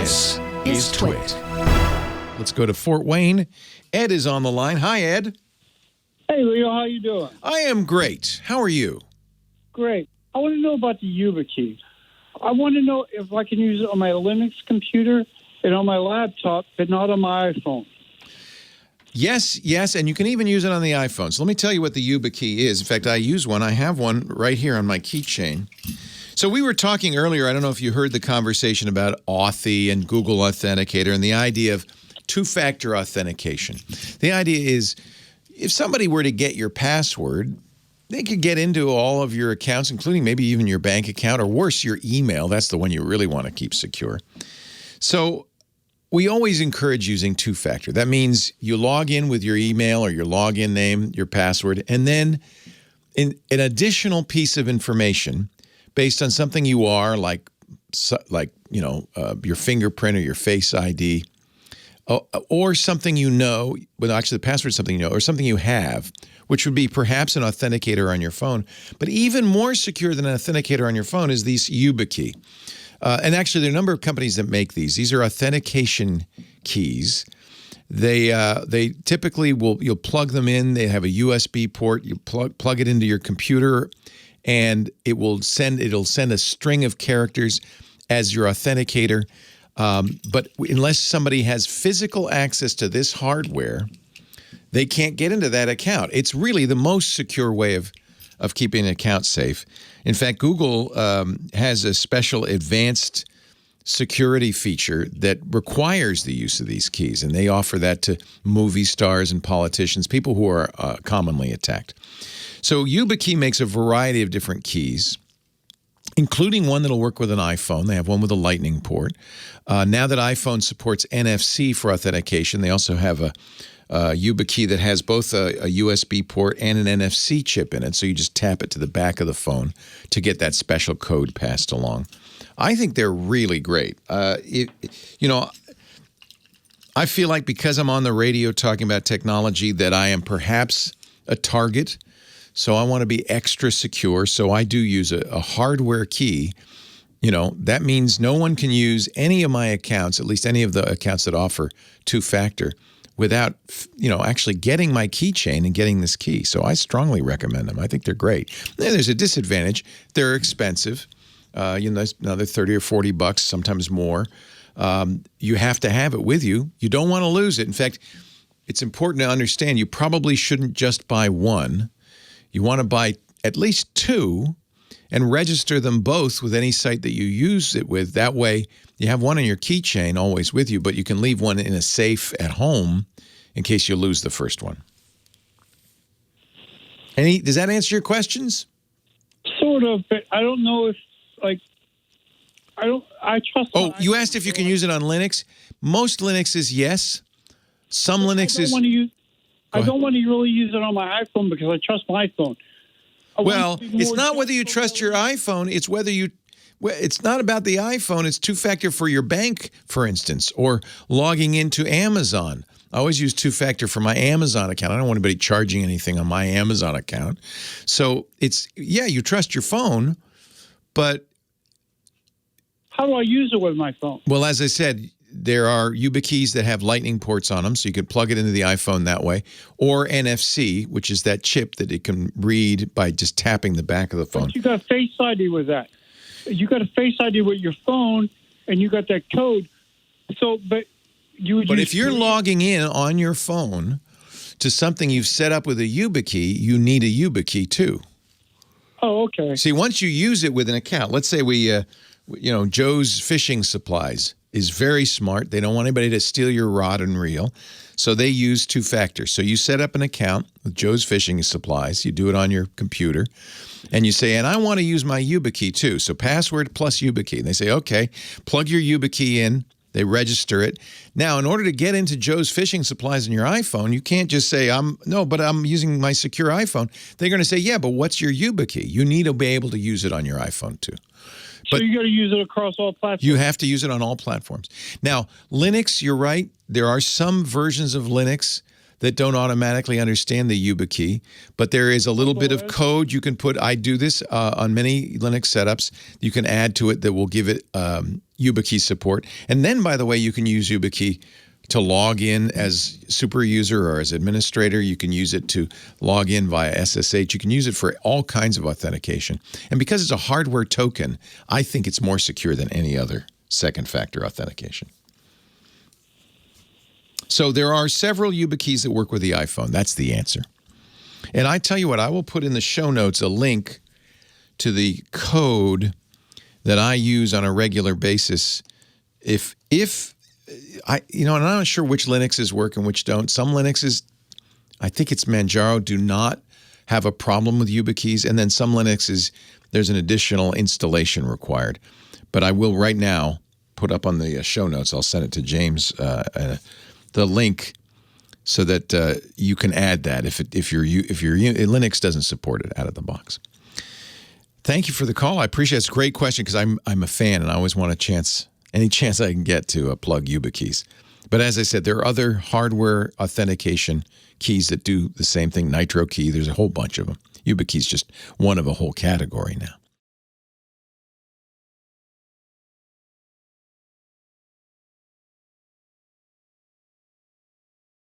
This is TWiT. Let's go to Fort Wayne. Ed is on the line. Hi, Ed. Hey, Leo, how you doing? I am great. How are you? Great. I want to know about the YubiKey. I want to know if I can use it on my Linux computer and on my laptop, but not on my iPhone. Yes, and you can even use it on the iPhone. So let me tell you what the YubiKey is. In fact, I use one. I have one right here on my keychain. So we were talking earlier, I don't know if you heard the conversation about Authy and Google Authenticator and the idea of two-factor authentication. The idea is if somebody were to get your password, they could get into all of your accounts, including maybe even your bank account, or worse, your email. That's the one you really want to keep secure. So we always encourage using two-factor. That means you log in with your email or your login name, your password, and then an additional piece of information based on something you are, like your fingerprint or your Face ID, or something you know, well, actually the password is something you know, or something you have, which would be perhaps an authenticator on your phone. But even more secure than an authenticator on your phone is these YubiKey. And actually, there are a number of companies that make these. These are authentication keys. They typically you'll plug them in. They have a USB port. You plug it into your computer, and it'll send a string of characters as your authenticator. But unless somebody has physical access to this hardware, they can't get into that account. It's really the most secure way of keeping an account safe. In fact, Google has a special advanced security feature that requires the use of these keys, and they offer that to movie stars and politicians, people who are commonly attacked. So YubiKey makes a variety of different keys, including one that'll work with an iPhone. They have one with a Lightning port. Now that iPhone supports NFC for authentication, they also have a YubiKey that has both a USB port and an NFC chip in it, so you just tap it to the back of the phone to get that special code passed along. I think they're really great. I feel like because I'm on the radio talking about technology that I am perhaps a target, so I want to be extra secure, so I do use a hardware key. That means no one can use any of my accounts, at least any of the accounts that offer two-factor, without, actually getting my keychain and getting this key. So I strongly recommend them. I think they're great. And there's a disadvantage. They're expensive. Another 30 or 40 bucks, sometimes more. You have to have it with you. You don't want to lose it. In fact, it's important to understand you probably shouldn't just buy one. You want to buy at least two and register them both with any site that you use it with. That way, you have one on your keychain always with you, but you can leave one in a safe at home in case you lose the first one. Does that answer your questions? Sort of, but I don't know if, I trust. Oh, you asked if you can use it on Linux? Most Linux is yes. Some Linux is... I don't want to really use it on my iPhone because I trust my iPhone. Well, it's not whether you trust your iPhone, it's whether you... Well, it's not about the iPhone. It's two-factor for your bank, for instance, or logging into Amazon. I always use two-factor for my Amazon account. I don't want anybody charging anything on my Amazon account. So it's, you trust your phone, but... How do I use it with my phone? Well, as I said, there are YubiKeys that have Lightning ports on them, so you can plug it into the iPhone that way, or NFC, which is that chip that it can read by just tapping the back of the phone. But you got Face ID with that. You got a Face ID with your phone, and you got that code. So, but if you're logging in on your phone to something you've set up with a YubiKey, you need a YubiKey too. Oh, okay. See, once you use it with an account, let's say Joe's Fishing Supplies is very smart. They don't want anybody to steal your rod and reel, so they use two-factor. So you set up an account with Joe's Fishing Supplies. You do it on your computer. And you say, and I want to use my YubiKey too. So password plus YubiKey. And they say, okay, plug your YubiKey in. They register it. Now, in order to get into Joe's Fishing Supplies on your iPhone, you can't just say, I'm using my secure iPhone. They're going to say, yeah, but what's your YubiKey? You need to be able to use it on your iPhone too. So you got to use it across all platforms? You have to use it on all platforms. Now, Linux, you're right. There are some versions of Linux that don't automatically understand the YubiKey, but there is a little bit of code you can put. I do this on many Linux setups. You can add to it that will give it YubiKey support. And then, by the way, you can use YubiKey to log in as super user or as administrator. You can use it to log in via SSH. You can use it for all kinds of authentication. And because it's a hardware token, I think it's more secure than any other second factor authentication. So there are several YubiKeys that work with the iPhone. That's the answer. And I tell you what, I will put in the show notes a link to the code that I use on a regular basis. And I'm not sure which Linuxes work and which don't. Some Linuxes, I think it's Manjaro, do not have a problem with YubiKeys. And then some Linuxes, there's an additional installation required. But I will right now put up on the show notes, I'll send it to James, the link so that you can add that if your Linux doesn't support it out of the box. Thank you for the call. I appreciate it. It's a great question because I'm a fan and I always want any chance I can get to plug YubiKeys. But as I said, there are other hardware authentication keys that do the same thing. Nitro key, there's a whole bunch of them. YubiKey is just one of a whole category now.